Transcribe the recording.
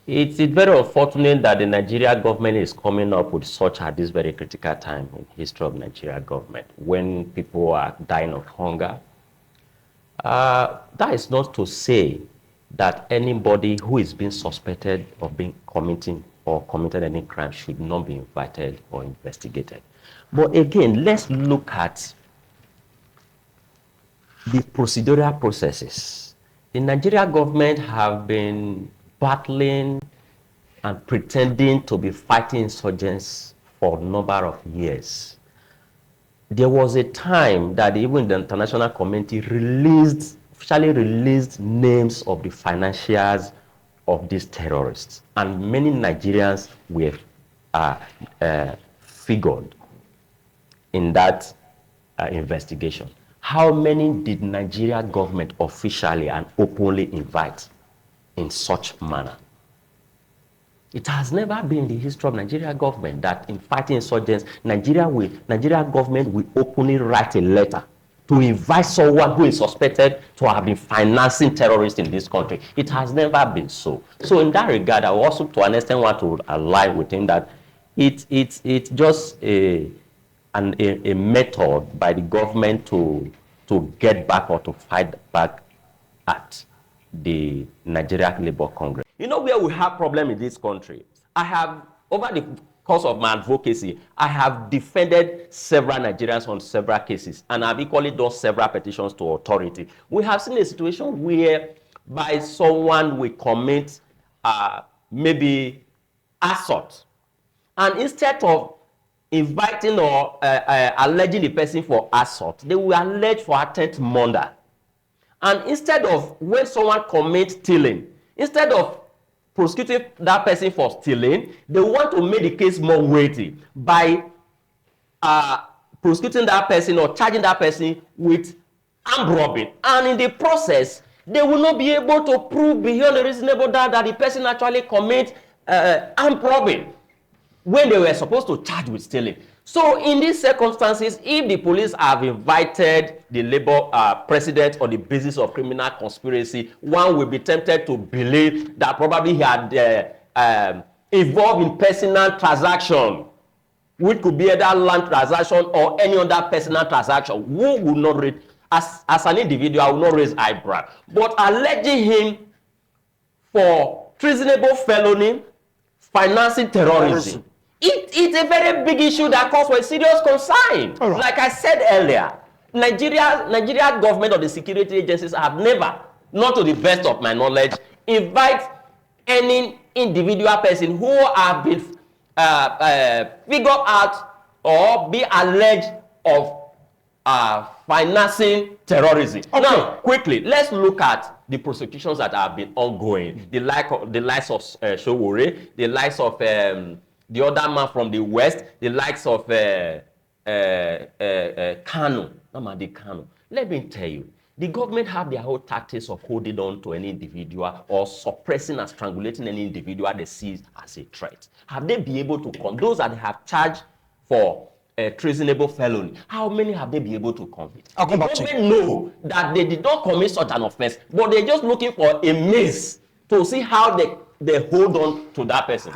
It's very unfortunate that the Nigeria government is coming up with such at this very critical time in the history of Nigeria government when people are dying of hunger. That is not to say that anybody who is being suspected of being committing or committed any crime should not be invited or investigated. But again, let's look at the procedural processes. The Nigeria government have been battling and pretending to be fighting insurgents for a number of years. There was a time that even the international community officially released names of the financiers of these terrorists, and many Nigerians were figured in that investigation. How many did Nigeria government officially and openly invite in such manner? It has never been in the history of Nigeria government that in fighting insurgents, Nigeria government will openly write a letter to invite someone who is suspected to have been financing terrorists in this country. It has never been so. So in that regard, I also to an extent want to align with him that it's just a method by the government to get back or to fight back at the Nigeria Labour Congress. You know where we have problem in this country? I have, over the course of my advocacy, I have defended several Nigerians on several cases, and I've equally done several petitions to authority. We have seen a situation where by someone will commit maybe assault, and instead of inviting or alleging the person for assault, they will allege for attempted murder. And instead of, when someone commits stealing, instead of prosecuting that person for stealing, they want to make the case more weighty by prosecuting that person or charging that person with armed robbery. And in the process, they will not be able to prove beyond a reasonable doubt that the person actually commits armed robbery when they were supposed to charge with stealing. So in these circumstances, if the police have invited the Labour president on the basis of criminal conspiracy, one will be tempted to believe that probably he had involved in personal transaction, which could be either land transaction or any other personal transaction. Who will not raise, as an individual, I will not raise eyebrow. But alleging him for treasonable felony, financing terrorism, it's a very big issue that calls for a serious concern. Right. Like I said earlier, Nigeria government or the security agencies have never, not to the best of my knowledge, invite any individual person who have been figured out or be alleged of financing terrorism. Okay. Now, quickly, let's look at the prosecutions that have been ongoing. The likes of Showore, the likes of the other man from the west, the likes of Kanu, Namadi Kanu. Let me tell you, the government have their whole tactics of holding on to any individual or suppressing and strangulating any individual they see as a threat. Have they been able to come? Those that they have charged for treasonable felony, how many have they been able to convict? The government know that they did not commit such an offense, but they're just looking for a means to see how they hold on to that person.